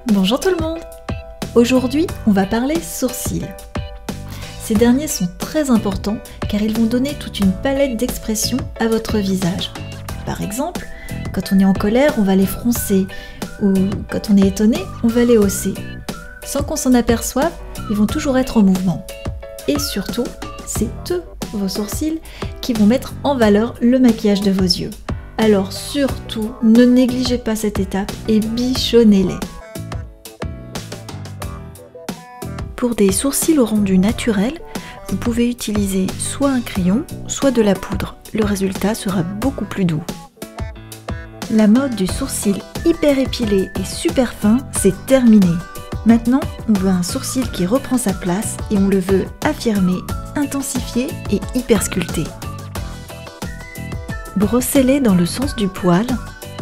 Bonjour tout le monde! Aujourd'hui, on va parler sourcils. Ces derniers sont très importants car ils vont donner toute une palette d'expressions à votre visage. Par exemple, quand on est en colère, on va les froncer, ou quand on est étonné, on va les hausser. Sans qu'on s'en aperçoive, ils vont toujours être en mouvement. Et surtout, c'est eux, vos sourcils, qui vont mettre en valeur le maquillage de vos yeux. Alors surtout, ne négligez pas cette étape et bichonnez-les. Pour des sourcils au rendu naturel, vous pouvez utiliser soit un crayon, soit de la poudre. Le résultat sera beaucoup plus doux. La mode du sourcil hyper épilé et super fin, c'est terminé. Maintenant, on veut un sourcil qui reprend sa place et on le veut affirmé, intensifié et hyper sculpté. Brossez-les dans le sens du poil,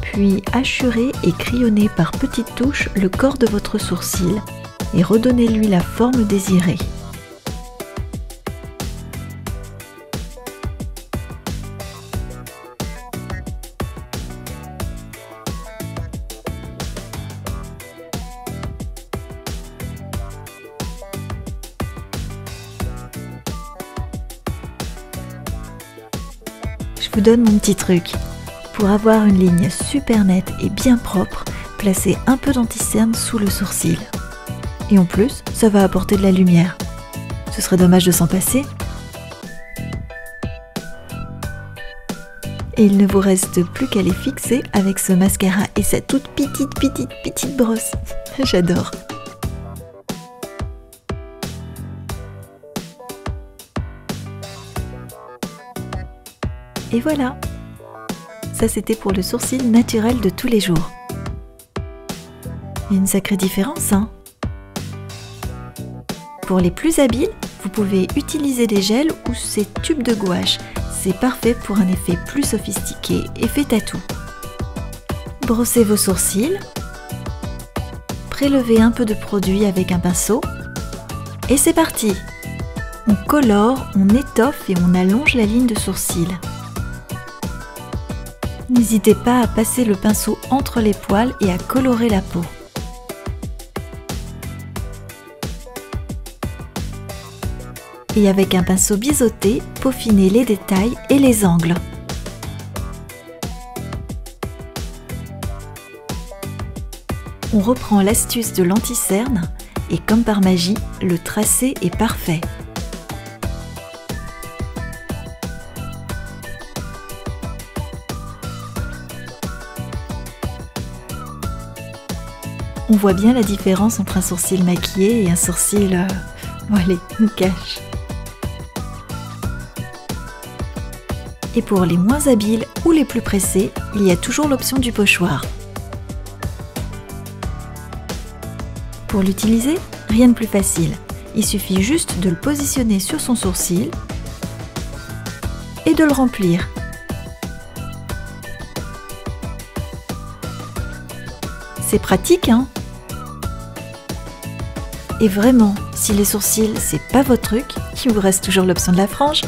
puis hachure et crayonnez par petites touches le corps de votre sourcil et redonnez-lui la forme désirée. Je vous donne mon petit truc. Pour avoir une ligne super nette et bien propre, placez un peu d'anti-cerne sous le sourcil. Et en plus, ça va apporter de la lumière. Ce serait dommage de s'en passer. Et il ne vous reste plus qu'à les fixer avec ce mascara et sa toute petite brosse. J'adore. Et voilà. Ça, c'était pour le sourcil naturel de tous les jours. Il y a une sacrée différence, hein? Pour les plus habiles, vous pouvez utiliser des gels ou ces tubes de gouache. C'est parfait pour un effet plus sophistiqué, effet tatou. Brossez vos sourcils. Prélevez un peu de produit avec un pinceau. Et c'est parti! On colore, on étoffe et on allonge la ligne de sourcil. N'hésitez pas à passer le pinceau entre les poils et à colorer la peau. Et avec un pinceau biseauté, peaufinez les détails et les angles. On reprend l'astuce de l'anti-cerne et comme par magie, le tracé est parfait. On voit bien la différence entre un sourcil maquillé et un sourcil... allez, une cache. Et pour les moins habiles ou les plus pressés, il y a toujours l'option du pochoir. Pour l'utiliser, rien de plus facile. Il suffit juste de le positionner sur son sourcil et de le remplir. C'est pratique, hein? Et vraiment, si les sourcils, c'est pas votre truc, il vous reste toujours l'option de la frange.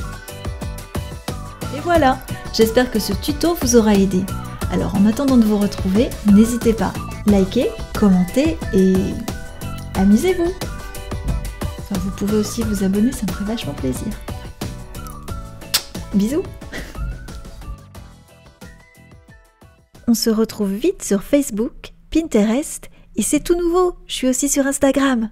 Et voilà, j'espère que ce tuto vous aura aidé. Alors en attendant de vous retrouver, n'hésitez pas, likez, commentez et amusez-vous. Enfin, vous pouvez aussi vous abonner, ça me ferait vachement plaisir. Bisous. On se retrouve vite sur Facebook, Pinterest et c'est tout nouveau, je suis aussi sur Instagram.